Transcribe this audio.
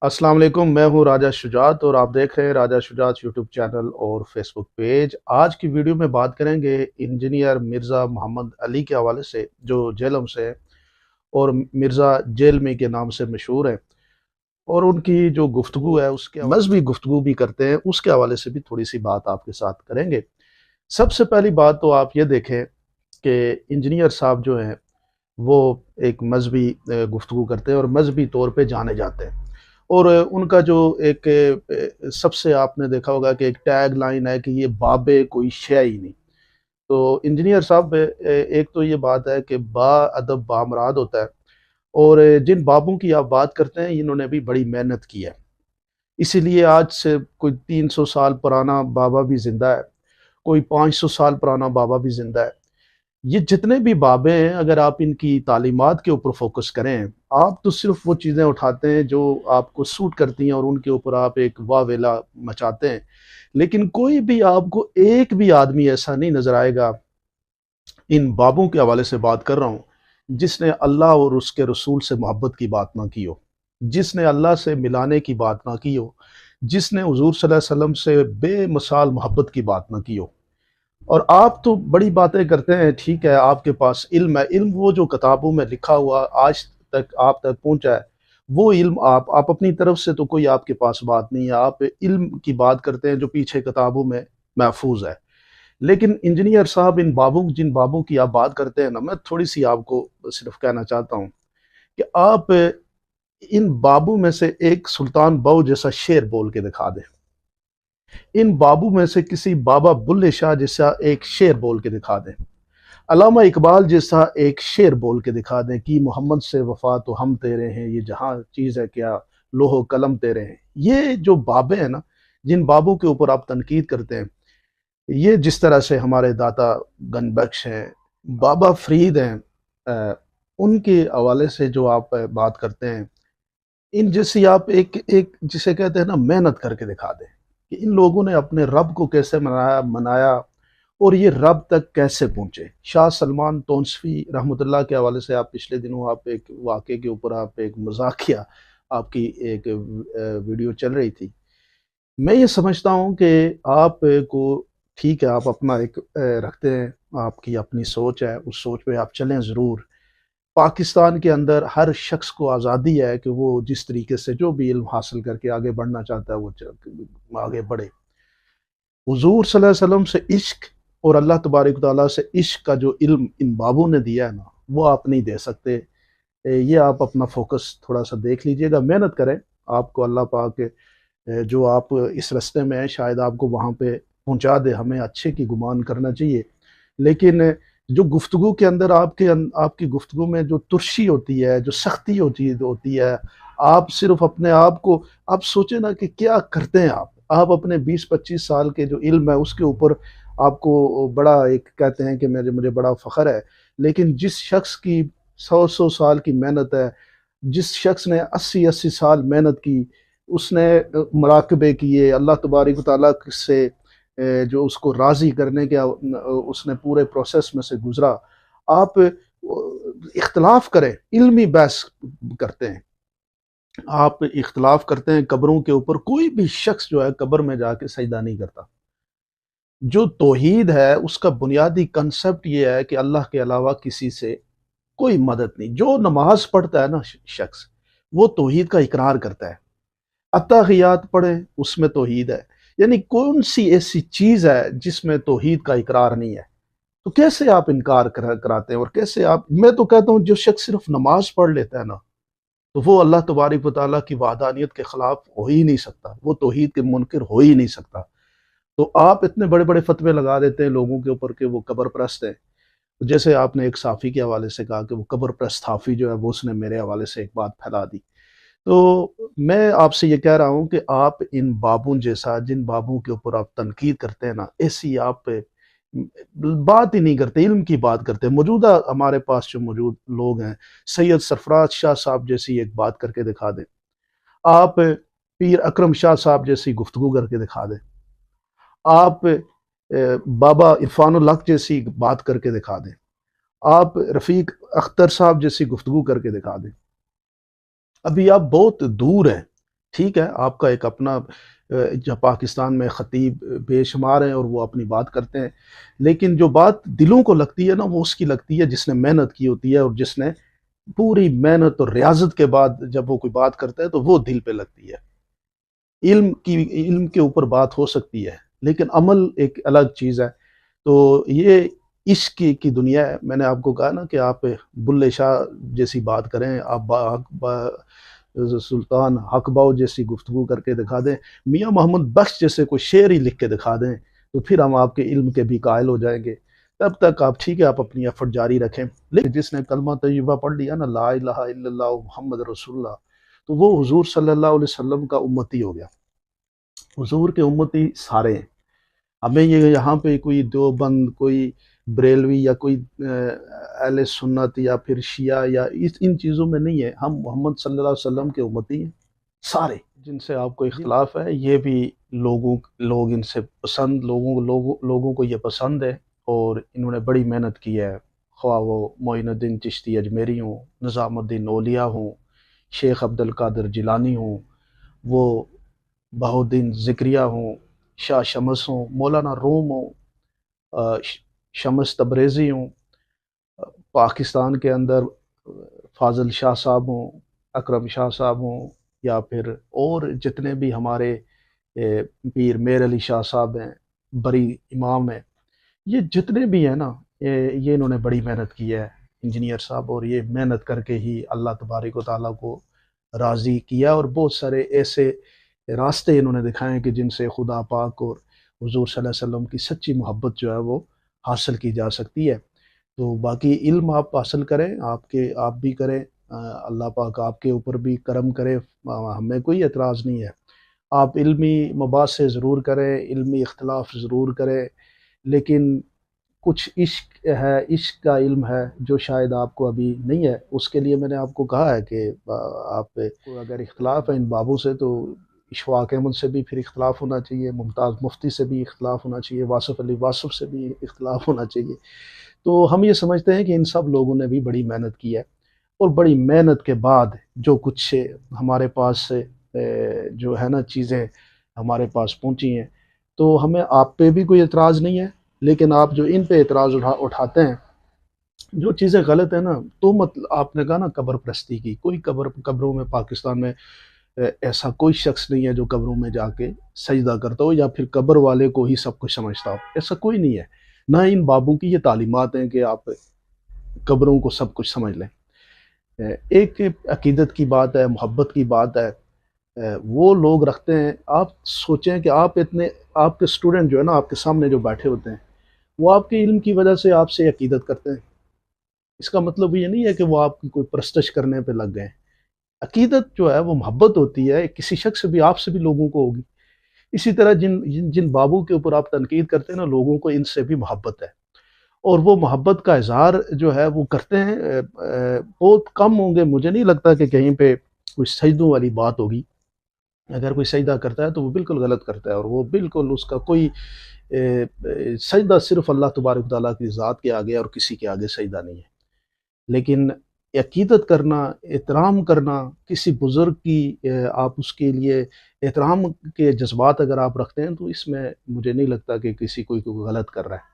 अस्सलाम वालेकुम। मैं हूं राजा शुजात और आप देख रहे हैं राजा शुजात यूट्यूब चैनल और फेसबुक पेज। आज की वीडियो में बात करेंगे इंजीनियर मिर्ज़ा मोहम्मद अली के हवाले से, जो जेलम से हैं और मिर्ज़ा जेलमी के नाम से मशहूर है। और उनकी जो गुफ्तगू है उसके मजहबी गुफ्तगू भी करते हैं, उसके हवाले से भी थोड़ी सी बात आपके साथ करेंगे। सबसे पहली बात तो आप ये देखें कि इंजीनियर साहब जो हैं वो एक मजहबी गुफ्तगू करते हैं और मजहबी तौर पे जाने जाते हैं। और उनका जो एक सबसे आपने देखा होगा कि एक टैग लाइन है कि ये बाबे कोई शय ही नहीं। तो इंजीनियर साहब एक तो ये बात है कि बा अदब बामराद होता है। और जिन बाबों की आप बात करते हैं इन्होंने भी बड़ी मेहनत की है, इसीलिए आज से कोई 300 साल पुराना बाबा भी जिंदा है, कोई 500 साल पुराना बाबा भी जिंदा है। ये जितने भी बाबे हैं, अगर आप इनकी तालीमात के ऊपर फोकस करें, आप तो सिर्फ वो चीज़ें उठाते हैं जो आपको सूट करती हैं और उनके ऊपर आप एक वावेला मचाते हैं। लेकिन कोई भी आपको एक भी आदमी ऐसा नहीं नजर आएगा, इन बाबों के हवाले से बात कर रहा हूँ, जिसने अल्लाह और उसके रसूल से मोहब्बत की बात ना की हो, जिसने अल्लाह से मिलाने की बात ना की हो, जिसने हुजूर सल्लल्लाहु अलैहि वसल्लम से बेमिसाल मोहब्बत की बात ना की हो। और आप तो बड़ी बातें करते हैं, ठीक है, आपके पास इल्म है, इल्म वो जो किताबों में लिखा हुआ आज तक आप तक पहुंचा है, वो इल्म आप अपनी तरफ से तो कोई आपके पास बात नहीं है, आप इल्म की बात करते हैं जो पीछे किताबों में महफूज है। लेकिन इंजीनियर साहब, इन बाबों जिन बाबों की आप बात करते हैं ना, मैं थोड़ी सी आपको सिर्फ कहना चाहता हूँ कि आप इन बाबू में से एक सुल्तान बहू जैसा शेर बोल के दिखा दें, इन बाबू में से किसी बाबा बुल्ले शाह जैसा एक शेर बोल के दिखा दें, अल्लामा इकबाल जैसा एक शेर बोल के दिखा दें कि मोहम्मद से वफा तो हम तेरे हैं, ये जहां चीज़ है क्या, लोहो कलम तेरे हैं। ये जो बाबे हैं ना, जिन बाबों के ऊपर आप तनकीद करते हैं, ये जिस तरह से हमारे दाता गनबख्श हैं, बाबा फरीद हैं, उनके हवाले से जो आप बात करते हैं, इन जैसी आप एक एक जिसे कहते हैं ना मेहनत करके दिखा दें कि इन लोगों ने अपने रब को कैसे मनाया और ये रब तक कैसे पहुंचे। शाह सलमान तोनसवी रहमतुल्लाह के हवाले से आप पिछले दिनों आप एक वाक़े के ऊपर आप एक मजाकिया आपकी एक वीडियो चल रही थी। मैं ये समझता हूँ कि आप को ठीक है, आप अपना एक रखते हैं, आपकी अपनी सोच है, उस सोच पे आप चलें ज़रूर। पाकिस्तान के अंदर हर शख्स को आज़ादी है कि वो जिस तरीके से जो भी इल्म हासिल करके आगे बढ़ना चाहता है वो आगे बढ़े। हुजूर सल्लल्लाहु अलैहि वसल्लम से इश्क और अल्लाह तबारक व तआला से इश्क का जो इल्म इन बाबों ने दिया है ना, वो आप नहीं दे सकते। ये आप अपना फोकस थोड़ा सा देख लीजिएगा, मेहनत करें। आपको अल्लाह पाक जो आप इस रास्ते में हैं शायद आपको वहाँ पे पहुँचा दे, हमें अच्छे की गुमान करना चाहिए। लेकिन जो गुफ्तगू के अंदर आपकी गुफ्तगू में जो तुरशी होती है, जो सख्ती होती है, आप सिर्फ अपने आप को आप सोचें ना कि क्या करते हैं आप अपने 20-25 साल के जो इल्म है उसके ऊपर आपको बड़ा एक कहते हैं कि मुझे बड़ा फ़ख्र है। लेकिन जिस शख्स की 100-100 साल की मेहनत है, जिस शख्स ने 80-80 साल मेहनत की, उसने मुराकबे किए, अल्लाह तबारक व तआला से जो उसको राज़ी करने के उसने पूरे प्रोसेस में से गुज़रा। आप इख्तिलाफ़ करें, इल्मी बहस करते हैं, आप इख्तिलाफ़ करते हैं कब्रों के ऊपर, कोई भी शख्स जो है कब्र में जाके सजदा नहीं करता। जो तौहीद है उसका बुनियादी कंसेप्ट ये है कि अल्लाह के अलावा किसी से कोई मदद नहीं। जो नमाज पढ़ता है ना शख्स, वो तौहीद का इकरार करता है। अत्ताहियात पढ़े, उसमें तौहीद है। यानी कौन सी ऐसी चीज़ है जिसमें तौहीद का इकरार नहीं है? तो कैसे आप इनकार कराते हैं? और कैसे आप, मैं तो कहता हूँ जो शख्स सिर्फ नमाज पढ़ लेता है ना, तो वो अल्लाह तबारक व तआला की वाहदानियत के खिलाफ हो ही नहीं सकता, वो तौहीद के मुनकिर हो ही नहीं सकता। तो आप इतने बड़े बड़े फतवे लगा देते हैं लोगों के ऊपर कि वो कब्र परस्त है। जैसे आपने एक साफ़ी के हवाले से कहा कि वो कब्र परस्त साफ़ी जो है वो उसने मेरे हवाले से एक बात फैला दी। तो मैं आपसे ये कह रहा हूँ कि आप इन बाबों जैसा, जिन बाबों के ऊपर आप तनकीद करते हैं ना, ऐसी आप बात ही नहीं करते, इल्म की बात करते हैं। मौजूदा हमारे पास जो मौजूद लोग हैं, सैयद सरफराज शाह साहब जैसी एक बात करके दिखा दें, आप पीर अकरम शाह साहब जैसी गुफ्तगू करके दिखा दें, आप बाबा इरफानुल हक जैसी बात करके दिखा दें, आप रफ़ीक अख्तर साहब जैसी गुफ्तगू करके दिखा दें। अभी आप बहुत दूर हैं, ٹھیک ہے آپ کا ایک اپنا جب پاکستان میں خطیب بے شمار ہیں اور وہ اپنی بات کرتے ہیں، لیکن جو بات دلوں کو لگتی ہے نا وہ اس کی لگتی ہے جس نے محنت کی ہوتی ہے، اور جس نے پوری محنت اور ریاضت کے بعد جب وہ کوئی بات کرتا ہے تو وہ دل پہ لگتی ہے۔ علم کے اوپر بات ہو سکتی ہے لیکن عمل ایک الگ چیز ہے۔ تو یہ عشق کی دنیا ہے۔ میں نے آپ کو کہا نا کہ آپ بلے شاہ جیسی بات کریں، آپ سلطان حق باؤ جیسی گفتگو کر کے دکھا دیں، میاں محمد بخش جیسے کوئی شعر ہی لکھ کے دکھا دیں، تو پھر ہم آپ کے علم کے بھی قائل ہو جائیں گے۔ تب تک آپ ٹھیک ہے آپ اپنی ایفرٹ جاری رکھیں، لیکن جس نے کلمہ طیبہ پڑھ لیا نا، لا الہ الا اللہ محمد رسول اللہ، تو وہ حضور صلی اللہ علیہ وسلم کا امتی ہو گیا۔ حضور کے امتی سارے ہیں۔ ہمیں یہ یہاں پہ کوئی دیوبند، کوئی بریلوی یا کوئی اہل سنت یا پھر شیعہ یا ان چیزوں میں نہیں ہے، ہم محمد صلی اللہ علیہ وسلم کے امتی ہیں سارے۔ جن سے آپ کو اختلاف ہے یہ بھی لوگ ان سے پسند، لوگوں کو یہ پسند ہے، اور انہوں نے بڑی محنت کی ہے، خواہ وہ معین الدین چشتی اجمیری ہوں، نظام الدین اولیاء ہوں، شیخ عبد القادر جیلانی ہوں، وہ بہاؤالدین ذکریہ ہوں، شاہ شمس ہوں، مولانا روم ہوں، شمس تبریزی ہوں، پاکستان کے اندر فاضل شاہ صاحب ہوں، اکرم شاہ صاحب ہوں، یا پھر اور جتنے بھی ہمارے پیر میر علی شاہ صاحب ہیں، بری امام ہیں، یہ جتنے بھی ہیں نا، یہ انہوں نے بڑی محنت کی ہے انجینئر صاحب، اور یہ محنت کر کے ہی اللہ تبارک و تعالیٰ کو راضی کیا، اور بہت سارے ایسے راستے انہوں نے دکھائے ہیں کہ جن سے خدا پاک اور حضور صلی اللہ علیہ وسلم کی سچی محبت جو ہے وہ حاصل کی جا سکتی ہے۔ تو باقی علم آپ حاصل کریں، آپ بھی کریں، اللہ پاک آپ کے اوپر بھی کرم کرے، ہمیں کوئی اعتراض نہیں ہے۔ آپ علمی مباحث ضرور کریں، علمی اختلاف ضرور کریں، لیکن کچھ عشق ہے، عشق کا علم ہے جو شاید آپ کو ابھی نہیں ہے۔ اس کے لیے میں نے آپ کو کہا ہے کہ آپ کو اگر اختلاف ہے ان بابوں سے تو اشفاق احمد سے بھی پھر اختلاف ہونا چاہیے، ممتاز مفتی سے بھی اختلاف ہونا چاہیے، واصف علی واصف سے بھی اختلاف ہونا چاہیے۔ تو ہم یہ سمجھتے ہیں کہ ان سب لوگوں نے بھی بڑی محنت کی ہے، اور بڑی محنت کے بعد جو کچھ ہمارے پاس جو ہے نا چیزیں ہمارے پاس پہنچی ہیں، تو ہمیں آپ پہ بھی کوئی اعتراض نہیں ہے، لیکن آپ جو ان پہ اعتراض اٹھاتے ہیں، جو چیزیں غلط ہیں نا، تو آپ نے کہا نا قبر پرستی کی، کوئی قبروں میں پاکستان میں ایسا کوئی شخص نہیں ہے جو قبروں میں جا کے سجدہ کرتا ہو یا پھر قبر والے کو ہی سب کچھ سمجھتا ہو، ایسا کوئی نہیں ہے۔ نہ ان بابوں کی یہ تعلیمات ہیں کہ آپ قبروں کو سب کچھ سمجھ لیں۔ ایک عقیدت کی بات ہے، محبت کی بات ہے، وہ لوگ رکھتے ہیں۔ آپ سوچیں کہ آپ کے اسٹوڈنٹ جو ہے نا آپ کے سامنے جو بیٹھے ہوتے ہیں، وہ آپ کے علم کی وجہ سے آپ سے عقیدت کرتے ہیں۔ اس کا مطلب یہ نہیں ہے کہ وہ آپ کی کوئی پرستش کرنے پہ لگ گئے ہیں۔ عقیدت جو ہے وہ محبت ہوتی ہے، کسی شخص سے بھی آپ سے بھی لوگوں کو ہوگی۔ اسی طرح جن بابوں کے اوپر آپ تنقید کرتے ہیں نا، لوگوں کو ان سے بھی محبت ہے، اور وہ محبت کا اظہار جو ہے وہ کرتے ہیں۔ بہت کم ہوں گے، مجھے نہیں لگتا کہ کہیں پہ کوئی سجدوں والی بات ہوگی۔ اگر کوئی سجدہ کرتا ہے تو وہ بالکل غلط کرتا ہے، اور وہ بالکل اس کا کوئی سجدہ صرف اللہ تبارک و تعالیٰ کی ذات کے آگے اور کسی کے آگے سجدہ نہیں ہے۔ لیکن عقیدت کرنا، احترام کرنا کسی بزرگ کی، آپ اس کے لیے احترام کے جذبات اگر آپ رکھتے ہیں تو اس میں مجھے نہیں لگتا کہ کسی کوئی غلط کر رہا ہے۔